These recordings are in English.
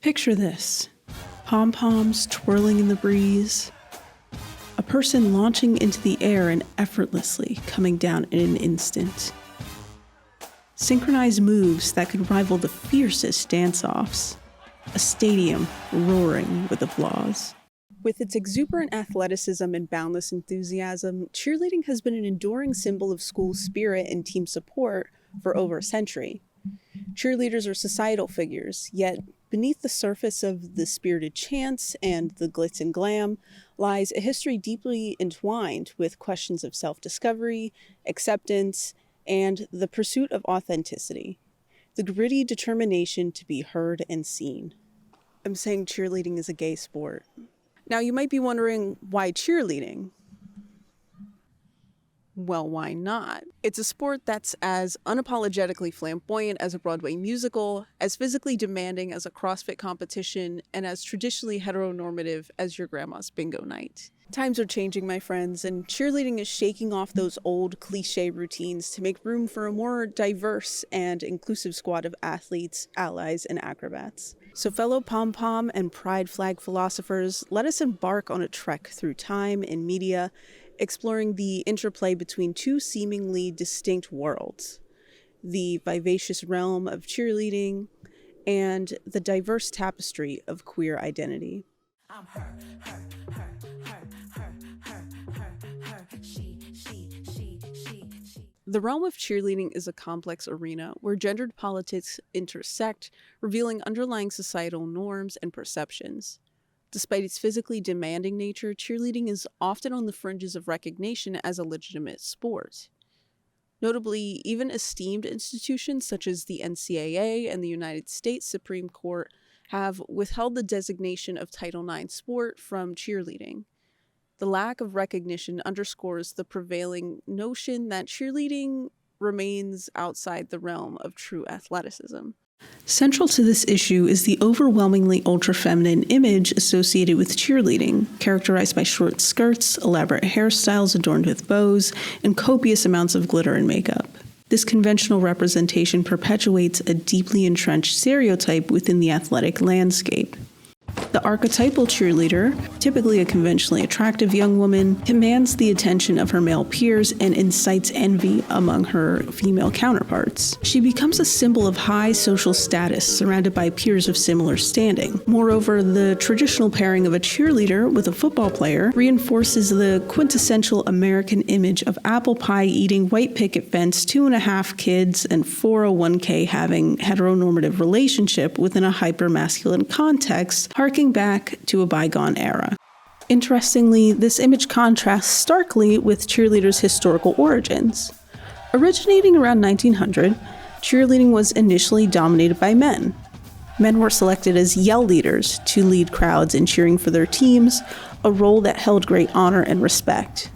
Picture this: pom-poms twirling in the breeze, a person launching into the air and effortlessly coming down in an instant. Synchronized moves that could rival the fiercest dance-offs. A stadium roaring with applause. With its exuberant athleticism and boundless enthusiasm, cheerleading has been an enduring symbol of school spirit and team support for over a century. Cheerleaders are societal figures, yet beneath the surface of the spirited chants and the glitz and glam lies a history deeply entwined with questions of self-discovery, acceptance, and the pursuit of authenticity. The gritty determination to be heard and seen. I'm saying cheerleading is a gay sport. Now you might be wondering, why cheerleading? Well, why not? It's a sport that's as unapologetically flamboyant as a Broadway musical, as physically demanding as a CrossFit competition, and as traditionally heteronormative as your grandma's bingo night. Times are changing, my friends, and cheerleading is shaking off those old cliché routines to make room for a more diverse and inclusive squad of athletes, allies, and acrobats. So fellow pom-pom and pride flag philosophers, let us embark on a trek through time and media, exploring the interplay between two seemingly distinct worlds: the vivacious realm of cheerleading and the diverse tapestry of queer identity. I'm her, she. The realm of cheerleading is a complex arena where gendered politics intersect, revealing underlying societal norms and perceptions. Despite its physically demanding nature, cheerleading is often on the fringes of recognition as a legitimate sport. Notably, even esteemed institutions such as the NCAA and the United States Supreme Court have withheld the designation of Title IX sport from cheerleading. The lack of recognition underscores the prevailing notion that cheerleading remains outside the realm of true athleticism. Central to this issue is the overwhelmingly ultra-feminine image associated with cheerleading, characterized by short skirts, elaborate hairstyles adorned with bows, and copious amounts of glitter and makeup. This conventional representation perpetuates a deeply entrenched stereotype within the athletic landscape. The archetypal cheerleader, typically a conventionally attractive young woman, commands the attention of her male peers and incites envy among her female counterparts. She becomes a symbol of high social status, surrounded by peers of similar standing. Moreover, the traditional pairing of a cheerleader with a football player reinforces the quintessential American image of apple pie eating, white picket fence, 2.5 kids, and 401k having heteronormative relationship within a hyper-masculine context, harking back to a bygone era. Interestingly, this image contrasts starkly with cheerleaders' historical origins. Originating around 1900, cheerleading was initially dominated by men. Men were selected as yell leaders to lead crowds in cheering for their teams, a role that held great honor and respect.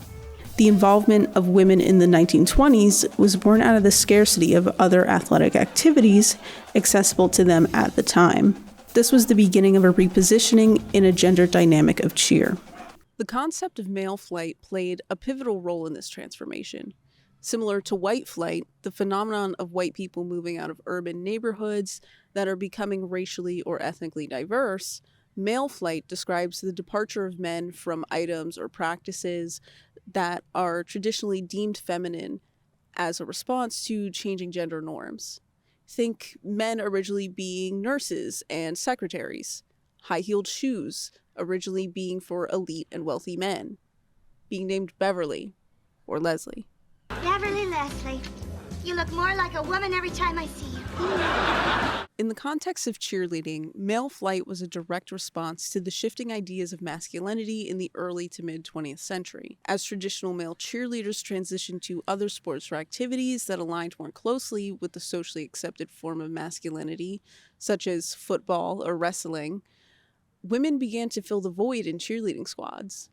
The involvement of women in the 1920s was born out of the scarcity of other athletic activities accessible to them at the time. This was the beginning of a repositioning in a gender dynamic of cheer. The concept of male flight played a pivotal role in this transformation. Similar to white flight, the phenomenon of white people moving out of urban neighborhoods that are becoming racially or ethnically diverse, male flight describes the departure of men from items or practices that are traditionally deemed feminine as a response to changing gender norms. Think men originally being nurses and secretaries, high-heeled shoes originally being for elite and wealthy men, being named Beverly or Leslie. Beverly Leslie, you look more like a woman every time I see you. In the context of cheerleading, male flight was a direct response to the shifting ideas of masculinity in the early to mid-20th century. As traditional male cheerleaders transitioned to other sports or activities that aligned more closely with the socially accepted form of masculinity, such as football or wrestling, women began to fill the void in cheerleading squads.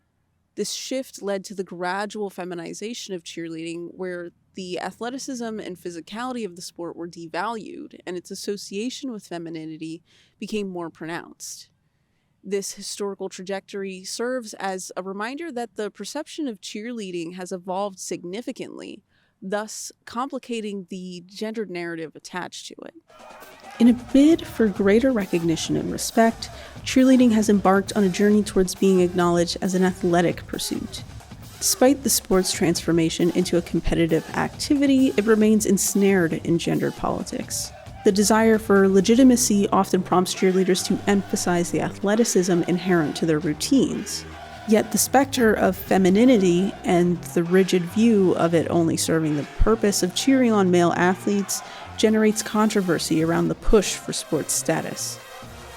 This shift led to the gradual feminization of cheerleading, where the athleticism and physicality of the sport were devalued, and its association with femininity became more pronounced. This historical trajectory serves as a reminder that the perception of cheerleading has evolved significantly, thus complicating the gendered narrative attached to it. In a bid for greater recognition and respect, cheerleading has embarked on a journey towards being acknowledged as an athletic pursuit. Despite the sport's transformation into a competitive activity, it remains ensnared in gendered politics. The desire for legitimacy often prompts cheerleaders to emphasize the athleticism inherent to their routines. Yet the specter of femininity and the rigid view of it only serving the purpose of cheering on male athletes generates controversy around the push for sports status.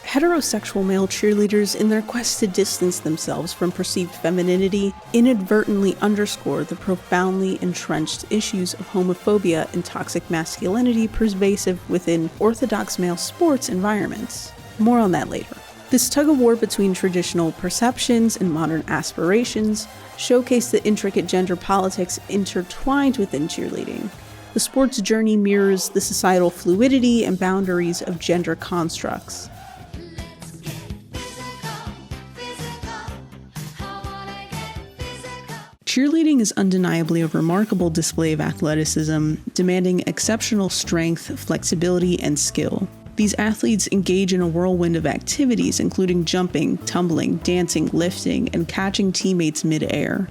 Heterosexual male cheerleaders, in their quest to distance themselves from perceived femininity, inadvertently underscore the profoundly entrenched issues of homophobia and toxic masculinity pervasive within orthodox male sports environments. More on that later. This tug-of-war between traditional perceptions and modern aspirations showcase the intricate gender politics intertwined within cheerleading. The sport's journey mirrors the societal fluidity and boundaries of gender constructs. Cheerleading is undeniably a remarkable display of athleticism, demanding exceptional strength, flexibility, and skill. These athletes engage in a whirlwind of activities, including jumping, tumbling, dancing, lifting, and catching teammates mid-air.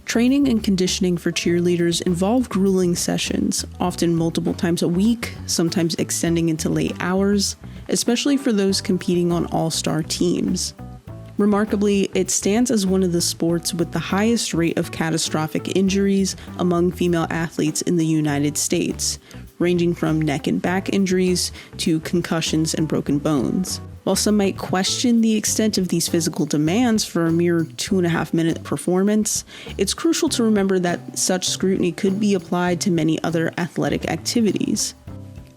Training and conditioning for cheerleaders involve grueling sessions, often multiple times a week, sometimes extending into late hours, especially for those competing on all-star teams. Remarkably, it stands as one of the sports with the highest rate of catastrophic injuries among female athletes in the United States, ranging from neck and back injuries to concussions and broken bones. While some might question the extent of these physical demands for a mere 2.5-minute performance, it's crucial to remember that such scrutiny could be applied to many other athletic activities.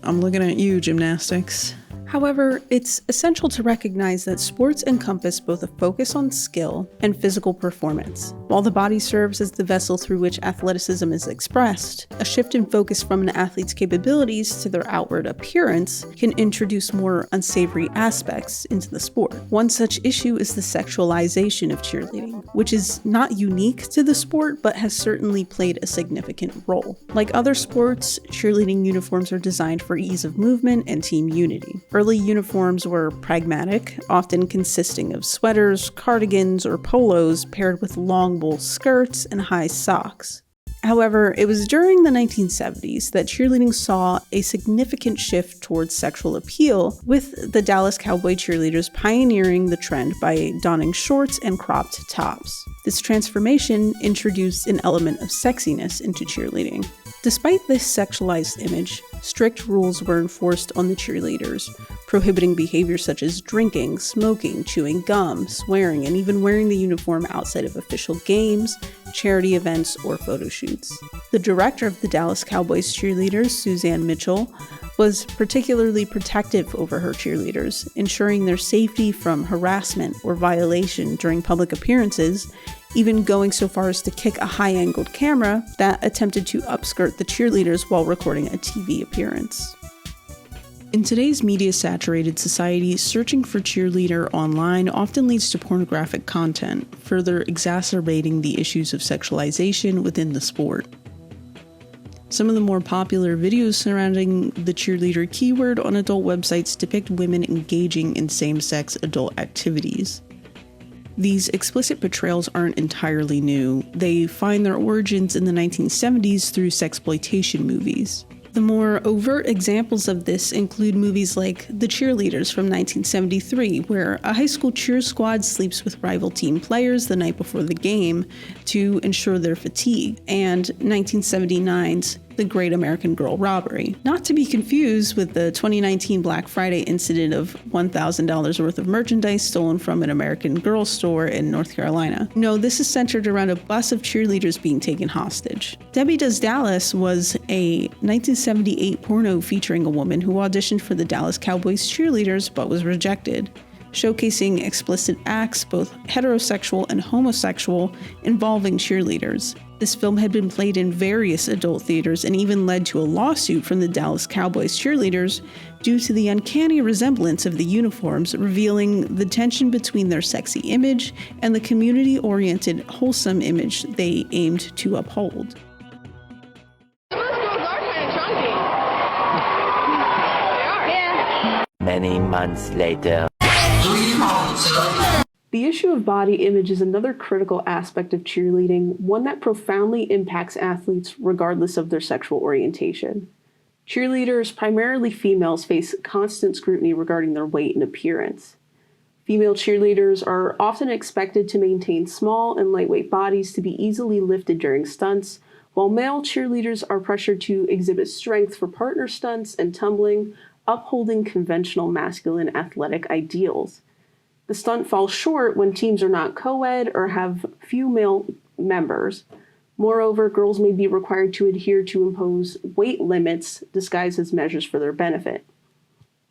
I'm looking at you, gymnastics. However, it's essential to recognize that sports encompass both a focus on skill and physical performance. While the body serves as the vessel through which athleticism is expressed, a shift in focus from an athlete's capabilities to their outward appearance can introduce more unsavory aspects into the sport. One such issue is the sexualization of cheerleading, which is not unique to the sport but has certainly played a significant role. Like other sports, cheerleading uniforms are designed for ease of movement and team unity. Early uniforms were pragmatic, often consisting of sweaters, cardigans, or polos paired with long wool skirts and high socks. However, it was during the 1970s that cheerleading saw a significant shift towards sexual appeal, with the Dallas Cowboy cheerleaders pioneering the trend by donning shorts and cropped tops. This transformation introduced an element of sexiness into cheerleading. Despite this sexualized image, strict rules were enforced on the cheerleaders, prohibiting behaviors such as drinking, smoking, chewing gum, swearing, and even wearing the uniform outside of official games, charity events, or photo shoots. The director of the Dallas Cowboys cheerleaders, Suzanne Mitchell, was particularly protective over her cheerleaders, ensuring their safety from harassment or violation during public appearances, even going so far as to kick a high-angled camera that attempted to upskirt the cheerleaders while recording a TV appearance. In today's media-saturated society, searching for cheerleader online often leads to pornographic content, further exacerbating the issues of sexualization within the sport. Some of the more popular videos surrounding the cheerleader keyword on adult websites depict women engaging in same-sex adult activities. These explicit portrayals aren't entirely new. They find their origins in the 1970s through sexploitation movies. The more overt examples of this include movies like The Cheerleaders from 1973, where a high school cheer squad sleeps with rival team players the night before the game to ensure their fatigue, and 1979's The Great American Girl Robbery. Not to be confused with the 2019 Black Friday incident of $1,000 worth of merchandise stolen from an American Girl store in North Carolina. No, this is centered around a bus of cheerleaders being taken hostage. Debbie Does Dallas was a 1978 porno featuring a woman who auditioned for the Dallas Cowboys cheerleaders but was rejected, showcasing explicit acts, both heterosexual and homosexual, involving cheerleaders. This film had been played in various adult theaters and even led to a lawsuit from the Dallas Cowboys cheerleaders due to the uncanny resemblance of the uniforms, revealing the tension between their sexy image and the community-oriented, wholesome image they aimed to uphold. Many months later. The issue of body image is another critical aspect of cheerleading, one that profoundly impacts athletes regardless of their sexual orientation. Cheerleaders, primarily females, face constant scrutiny regarding their weight and appearance. Female cheerleaders are often expected to maintain small and lightweight bodies to be easily lifted during stunts, while male cheerleaders are pressured to exhibit strength for partner stunts and tumbling, upholding conventional masculine athletic ideals. The stunt falls short when teams are not co-ed or have few male members. Moreover, girls may be required to adhere to impose weight limits disguised as measures for their benefit.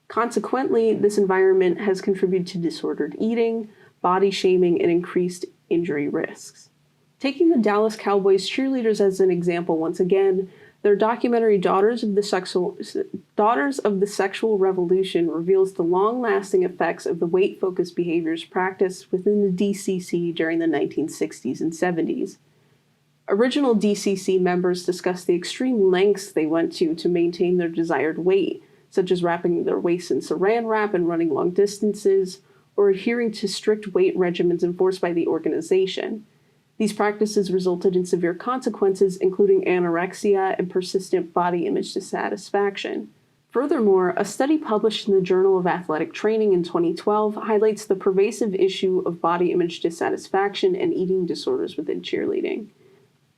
Consequently, this environment has contributed to disordered eating, body shaming, and increased injury risks. Taking the Dallas Cowboys cheerleaders as an example once again, their documentary Daughters of the Sexual Revolution reveals the long-lasting effects of the weight-focused behaviors practiced within the DCC during the 1960s and 70s. Original DCC members discussed the extreme lengths they went to maintain their desired weight, such as wrapping their waists in saran wrap and running long distances, or adhering to strict weight regimens enforced by the organization. These practices resulted in severe consequences, including anorexia and persistent body image dissatisfaction. Furthermore, a study published in the Journal of Athletic Training in 2012 highlights the pervasive issue of body image dissatisfaction and eating disorders within cheerleading.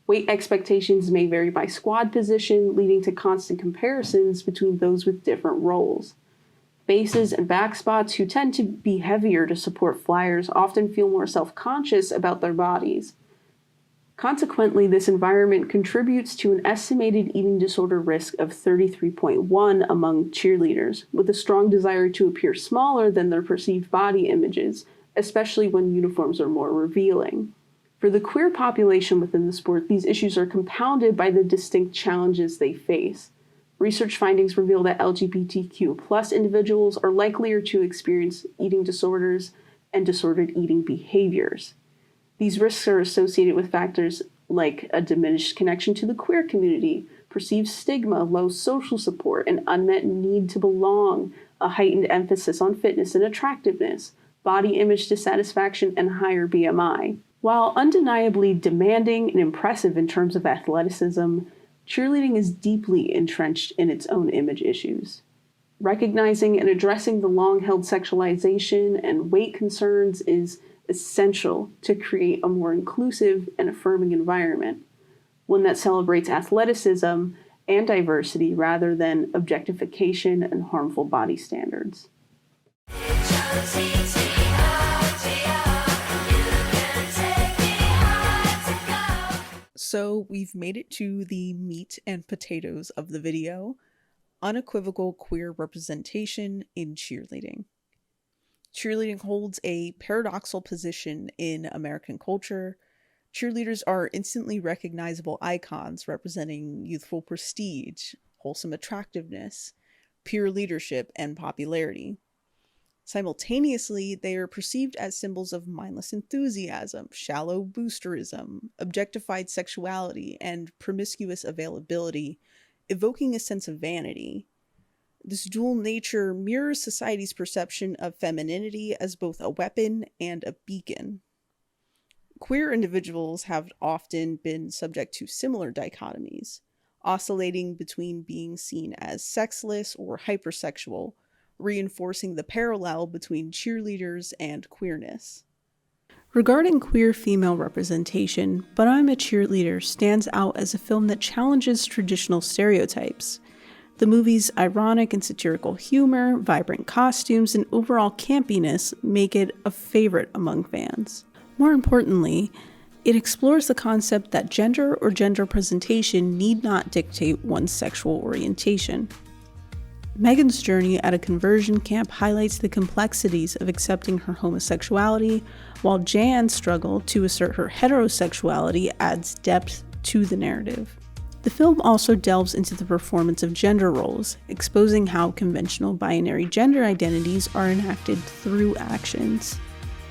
Weight expectations may vary by squad position, leading to constant comparisons between those with different roles. Bases and back spots who tend to be heavier to support flyers often feel more self-conscious about their bodies. Consequently, this environment contributes to an estimated eating disorder risk of 33.1 among cheerleaders, with a strong desire to appear smaller than their perceived body images, especially when uniforms are more revealing. For the queer population within the sport, these issues are compounded by the distinct challenges they face. Research findings reveal that LGBTQ+ individuals are likelier to experience eating disorders and disordered eating behaviors. These risks are associated with factors like a diminished connection to the queer community, perceived stigma, low social support, an unmet need to belong, a heightened emphasis on fitness and attractiveness, body image dissatisfaction, and higher BMI. While undeniably demanding and impressive in terms of athleticism, cheerleading is deeply entrenched in its own image issues. Recognizing and addressing the long-held sexualization and weight concerns is essential to create a more inclusive and affirming environment, one that celebrates athleticism and diversity rather than objectification and harmful body standards. So we've made it to the meat and potatoes of the video: unequivocal queer representation in cheerleading. Cheerleading holds a paradoxical position in American culture. Cheerleaders are instantly recognizable icons representing youthful prestige, wholesome attractiveness, peer leadership, and popularity. Simultaneously, they are perceived as symbols of mindless enthusiasm, shallow boosterism, objectified sexuality, and promiscuous availability, evoking a sense of vanity. This dual nature mirrors society's perception of femininity as both a weapon and a beacon. Queer individuals have often been subject to similar dichotomies, oscillating between being seen as sexless or hypersexual, reinforcing the parallel between cheerleaders and queerness. Regarding queer female representation, But I'm a Cheerleader stands out as a film that challenges traditional stereotypes. The movie's ironic and satirical humor, vibrant costumes, and overall campiness make it a favorite among fans. More importantly, it explores the concept that gender or gender presentation need not dictate one's sexual orientation. Megan's journey at a conversion camp highlights the complexities of accepting her homosexuality, while Jan's struggle to assert her heterosexuality adds depth to the narrative. The film also delves into the performance of gender roles, exposing how conventional binary gender identities are enacted through actions.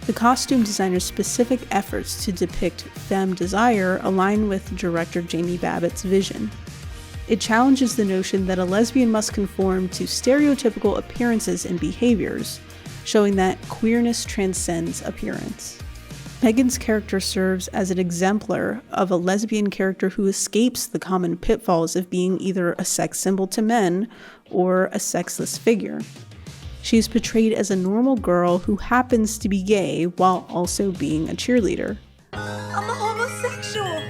The costume designer's specific efforts to depict femme desire align with director Jamie Babbitt's vision. It challenges the notion that a lesbian must conform to stereotypical appearances and behaviors, showing that queerness transcends appearance. Megan's character serves as an exemplar of a lesbian character who escapes the common pitfalls of being either a sex symbol to men or a sexless figure. She is portrayed as a normal girl who happens to be gay while also being a cheerleader. I'm a homosexual!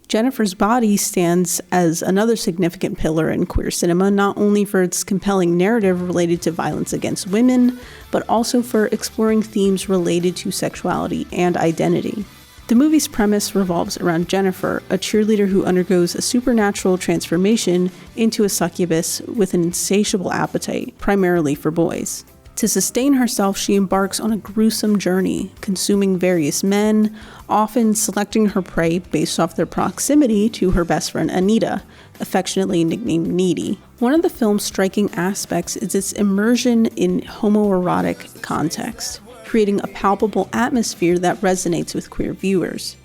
Jennifer's Body stands as another significant pillar in queer cinema, not only for its compelling narrative related to violence against women, but also for exploring themes related to sexuality and identity. The movie's premise revolves around Jennifer, a cheerleader who undergoes a supernatural transformation into a succubus with an insatiable appetite, primarily for boys. To sustain herself, she embarks on a gruesome journey, consuming various men, often selecting her prey based off their proximity to her best friend Anita, affectionately nicknamed Needy. One of the film's striking aspects is its immersion in homoerotic context, creating a palpable atmosphere that resonates with queer viewers.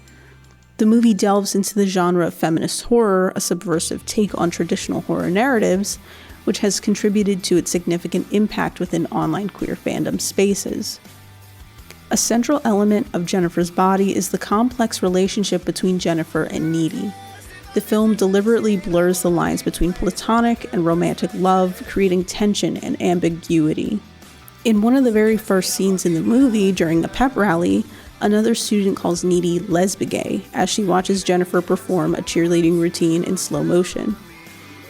The movie delves into the genre of feminist horror, a subversive take on traditional horror narratives, which has contributed to its significant impact within online queer fandom spaces. A central element of Jennifer's Body is the complex relationship between Jennifer and Needy. The film deliberately blurs the lines between platonic and romantic love, creating tension and ambiguity. In one of the very first scenes in the movie, during a pep rally, another student calls Needy lesbigay as she watches Jennifer perform a cheerleading routine in slow motion.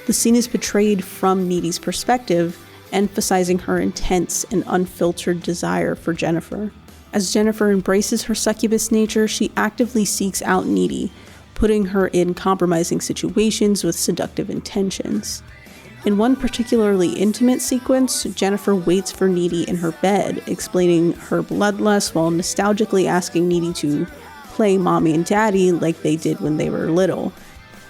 The scene is portrayed from Needy's perspective, emphasizing her intense and unfiltered desire for Jennifer. As Jennifer embraces her succubus nature, she actively seeks out Needy, putting her in compromising situations with seductive intentions. In one particularly intimate sequence, Jennifer waits for Needy in her bed, explaining her bloodlust while nostalgically asking Needy to play mommy and daddy like they did when they were little.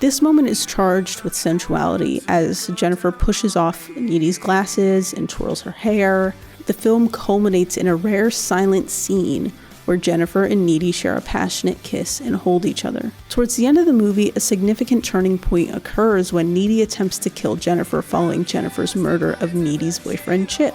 This moment is charged with sensuality as Jennifer pushes off Needy's glasses and twirls her hair. The film culminates in a rare silent scene where Jennifer and Needy share a passionate kiss and hold each other. Towards the end of the movie, a significant turning point occurs when Needy attempts to kill Jennifer following Jennifer's murder of Needy's boyfriend Chip.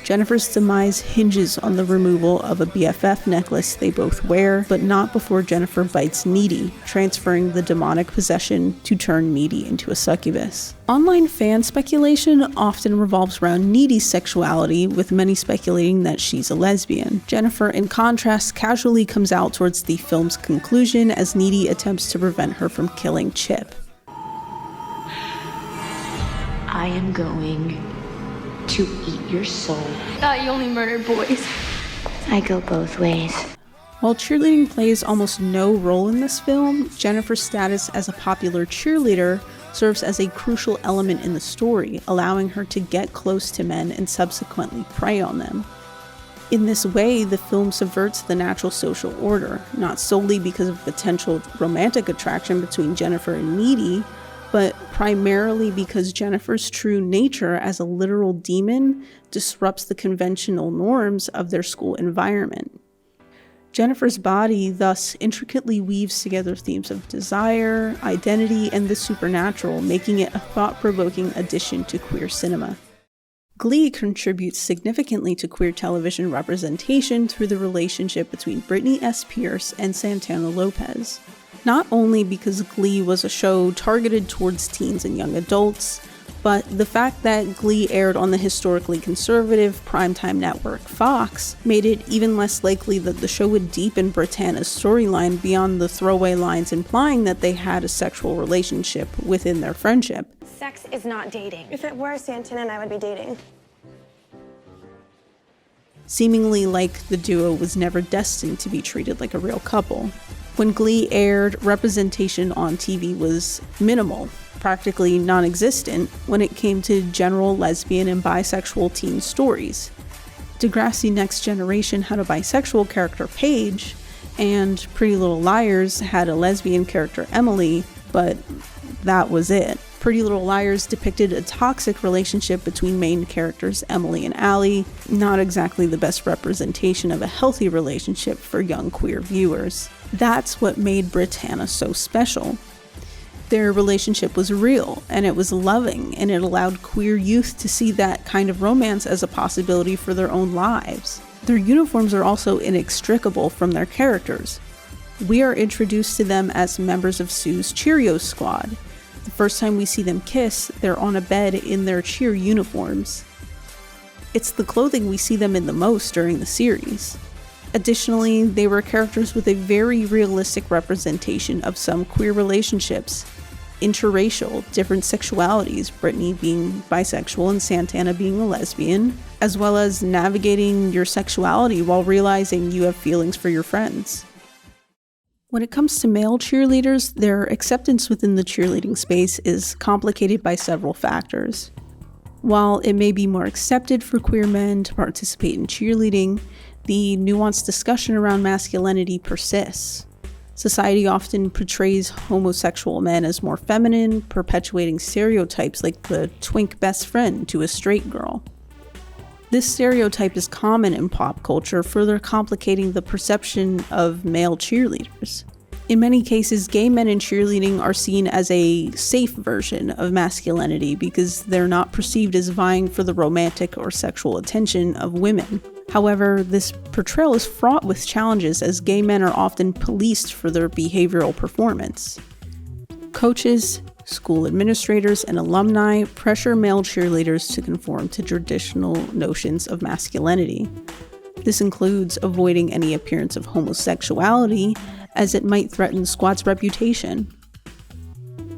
Jennifer's demise hinges on the removal of a BFF necklace they both wear, but not before Jennifer bites Needy, transferring the demonic possession to turn Needy into a succubus. Online fan speculation often revolves around Needy's sexuality, with many speculating that she's a lesbian. Jennifer, in contrast, casually comes out towards the film's conclusion as Needy attempts to prevent her from killing Chip. I am going to eat your soul. Thought you only murdered boys. I go both ways. While cheerleading plays almost no role in this film, Jennifer's status as a popular cheerleader serves as a crucial element in the story, allowing her to get close to men and subsequently prey on them. In this way, the film subverts the natural social order, not solely because of potential romantic attraction between Jennifer and Needy, but primarily because Jennifer's true nature as a literal demon disrupts the conventional norms of their school environment. Jennifer's Body thus intricately weaves together themes of desire, identity, and the supernatural, making it a thought-provoking addition to queer cinema. Glee contributes significantly to queer television representation through the relationship between Brittany S. Pierce and Santana Lopez. Not only because Glee was a show targeted towards teens and young adults, but the fact that Glee aired on the historically conservative primetime network Fox made it even less likely that the show would deepen Britanna's storyline beyond the throwaway lines implying that they had a sexual relationship within their friendship. Sex is not dating. If it were, Santana and I would be dating. Seemingly like the duo was never destined to be treated like a real couple. When Glee aired, representation on TV was minimal, practically non-existent when it came to general lesbian and bisexual teen stories. Degrassi Next Generation had a bisexual character, Paige, and Pretty Little Liars had a lesbian character, Emily, but that was it. Pretty Little Liars depicted a toxic relationship between main characters Emily and Allie, not exactly the best representation of a healthy relationship for young queer viewers. That's what made Britannia so special. Their relationship was real, and it was loving, and it allowed queer youth to see that kind of romance as a possibility for their own lives. Their uniforms are also inextricable from their characters. We are introduced to them as members of Sue's Cheerios squad. The first time we see them kiss, they're on a bed in their cheer uniforms. It's the clothing we see them in the most during the series. Additionally, they were characters with a very realistic representation of some queer relationships, interracial, different sexualities, Brittany being bisexual and Santana being a lesbian, as well as navigating your sexuality while realizing you have feelings for your friends. When it comes to male cheerleaders, their acceptance within the cheerleading space is complicated by several factors. While it may be more accepted for queer men to participate in cheerleading, the nuanced discussion around masculinity persists. Society often portrays homosexual men as more feminine, perpetuating stereotypes like the twink best friend to a straight girl. This stereotype is common in pop culture, further complicating the perception of male cheerleaders. In many cases, gay men in cheerleading are seen as a safe version of masculinity because they're not perceived as vying for the romantic or sexual attention of women. However, this portrayal is fraught with challenges as gay men are often policed for their behavioral performance. Coaches, school administrators, and alumni pressure male cheerleaders to conform to traditional notions of masculinity. This includes avoiding any appearance of homosexuality, as it might threaten the squad's reputation.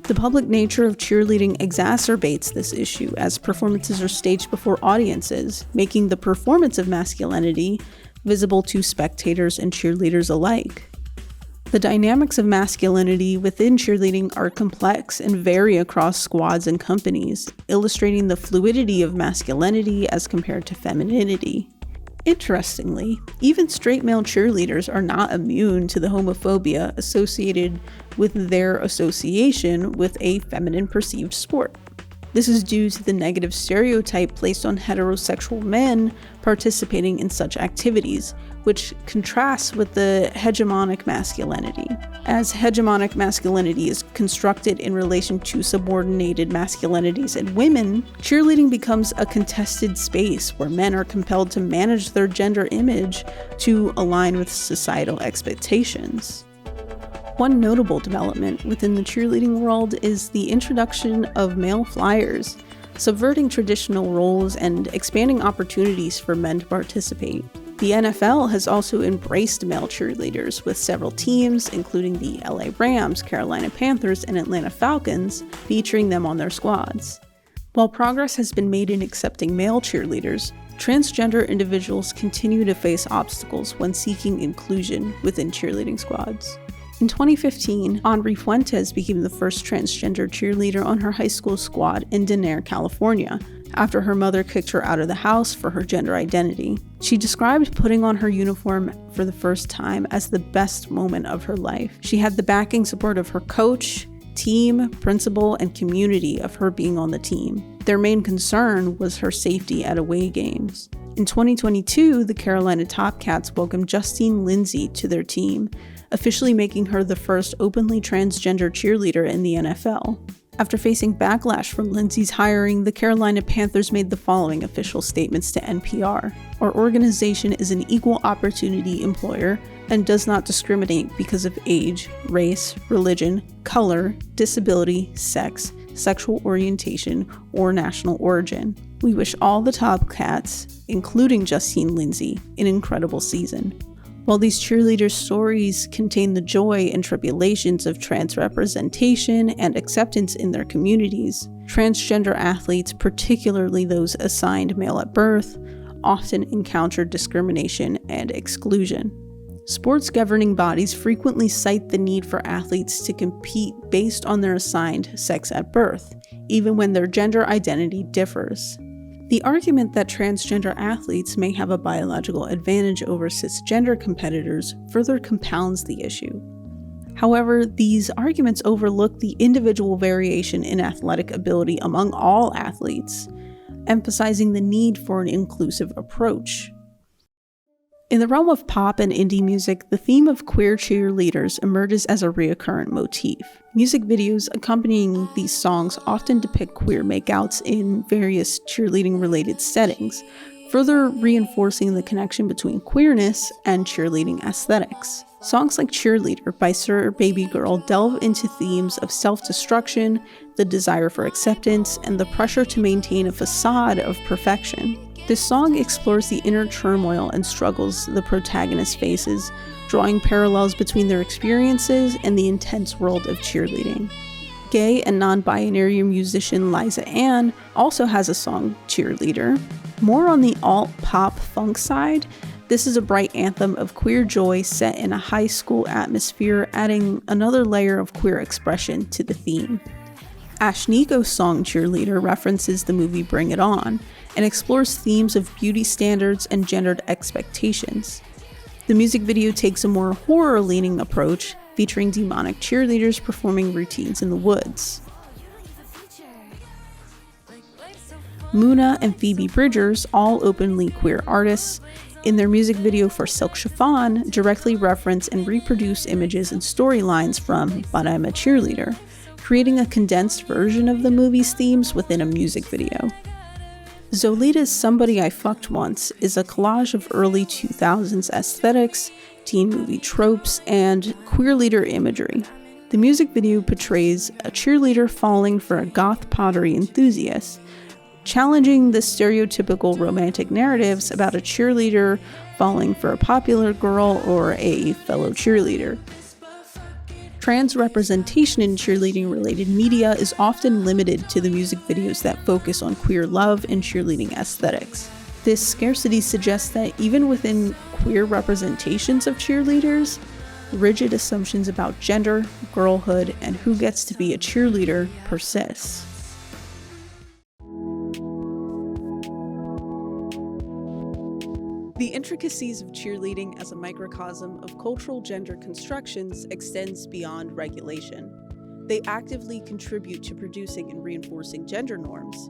The public nature of cheerleading exacerbates this issue, as performances are staged before audiences, making the performance of masculinity visible to spectators and cheerleaders alike. The dynamics of masculinity within cheerleading are complex and vary across squads and companies, illustrating the fluidity of masculinity as compared to femininity. Interestingly, even straight male cheerleaders are not immune to the homophobia associated with their association with a feminine perceived sport. This is due to the negative stereotype placed on heterosexual men participating in such activities, which contrasts with the hegemonic masculinity. As hegemonic masculinity is constructed in relation to subordinated masculinities in women, cheerleading becomes a contested space where men are compelled to manage their gender image to align with societal expectations. One notable development within the cheerleading world is the introduction of male flyers, subverting traditional roles and expanding opportunities for men to participate. The NFL has also embraced male cheerleaders, with several teams, including the LA Rams, Carolina Panthers, and Atlanta Falcons, featuring them on their squads. While progress has been made in accepting male cheerleaders, transgender individuals continue to face obstacles when seeking inclusion within cheerleading squads. In 2015, Henri Fuentes became the first transgender cheerleader on her high school squad in Denair, California, after her mother kicked her out of the house for her gender identity. She described putting on her uniform for the first time as the best moment of her life. She had the backing support of her coach, team, principal, and community of her being on the team. Their main concern was her safety at away games. In 2022, the Carolina Top Cats welcomed Justine Lindsay to their team, officially making her the first openly transgender cheerleader in the NFL. After facing backlash from Lindsay's hiring, the Carolina Panthers made the following official statements to NPR. Our organization is an equal opportunity employer and does not discriminate because of age, race, religion, color, disability, sex, sexual orientation, or national origin. We wish all the Top Cats, including Justine Lindsay, an incredible season. While these cheerleaders' stories contain the joy and tribulations of trans representation and acceptance in their communities, transgender athletes, particularly those assigned male at birth, often encounter discrimination and exclusion. Sports governing bodies frequently cite the need for athletes to compete based on their assigned sex at birth, even when their gender identity differs. The argument that transgender athletes may have a biological advantage over cisgender competitors further compounds the issue. However, these arguments overlook the individual variation in athletic ability among all athletes, emphasizing the need for an inclusive approach. In the realm of pop and indie music, the theme of queer cheerleaders emerges as a recurrent motif. Music videos accompanying these songs often depict queer makeouts in various cheerleading-related settings, further reinforcing the connection between queerness and cheerleading aesthetics. Songs like Cheerleader by Sir Baby Girl delve into themes of self-destruction, the desire for acceptance, and the pressure to maintain a facade of perfection. This song explores the inner turmoil and struggles the protagonist faces, drawing parallels between their experiences and the intense world of cheerleading. Gay and non-binary musician Liza Ann also has a song, Cheerleader. More on the alt-pop funk side, this is a bright anthem of queer joy set in a high school atmosphere, adding another layer of queer expression to the theme. Ashniko's song Cheerleader references the movie Bring It On, and explores themes of beauty standards and gendered expectations. The music video takes a more horror-leaning approach, featuring demonic cheerleaders performing routines in the woods. Muna and Phoebe Bridgers, all openly queer artists, in their music video for Silk Chiffon, directly reference and reproduce images and storylines from But I'm a Cheerleader, creating a condensed version of the movie's themes within a music video. Zolita's Somebody I Fucked Once is a collage of early 2000s aesthetics, teen movie tropes, and queer leader imagery. The music video portrays a cheerleader falling for a goth pottery enthusiast, challenging the stereotypical romantic narratives about a cheerleader falling for a popular girl or a fellow cheerleader. Trans representation in cheerleading-related media is often limited to the music videos that focus on queer love and cheerleading aesthetics. This scarcity suggests that even within queer representations of cheerleaders, rigid assumptions about gender, girlhood, and who gets to be a cheerleader persists. The intricacies of cheerleading as a microcosm of cultural gender constructions extends beyond regulation. They actively contribute to producing and reinforcing gender norms.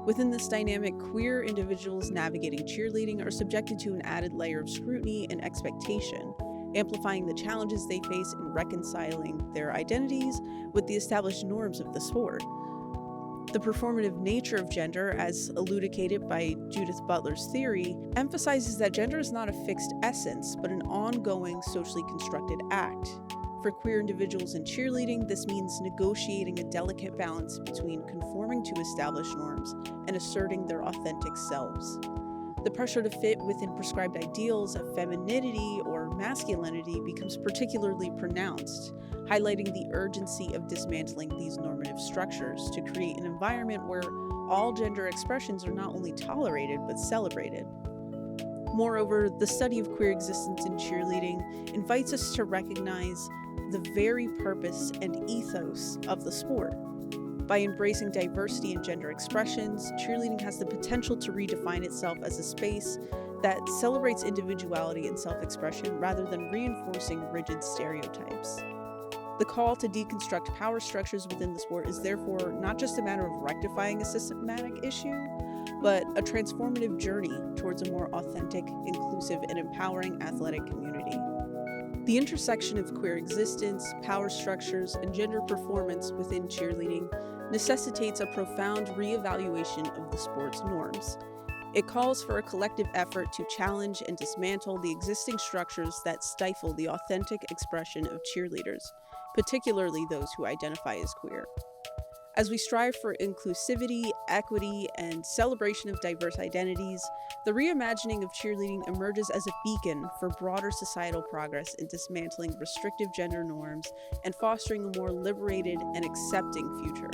Within this dynamic, queer individuals navigating cheerleading are subjected to an added layer of scrutiny and expectation, amplifying the challenges they face in reconciling their identities with the established norms of the sport. The performative nature of gender, as elucidated by Judith Butler's theory, emphasizes that gender is not a fixed essence, but an ongoing socially constructed act. For queer individuals in cheerleading, this means negotiating a delicate balance between conforming to established norms and asserting their authentic selves. The pressure to fit within prescribed ideals of femininity or masculinity becomes particularly pronounced, highlighting the urgency of dismantling these normative structures to create an environment where all gender expressions are not only tolerated but celebrated. Moreover, the study of queer existence in cheerleading invites us to recognize the very purpose and ethos of the sport. By embracing diversity in gender expressions, cheerleading has the potential to redefine itself as a space that celebrates individuality and self-expression rather than reinforcing rigid stereotypes. The call to deconstruct power structures within the sport is therefore not just a matter of rectifying a systematic issue, but a transformative journey towards a more authentic, inclusive, and empowering athletic community. The intersection of queer existence, power structures, and gender performance within cheerleading necessitates a profound reevaluation of the sport's norms. It calls for a collective effort to challenge and dismantle the existing structures that stifle the authentic expression of cheerleaders, particularly those who identify as queer. As we strive for inclusivity, equity, and celebration of diverse identities, the reimagining of cheerleading emerges as a beacon for broader societal progress in dismantling restrictive gender norms and fostering a more liberated and accepting future.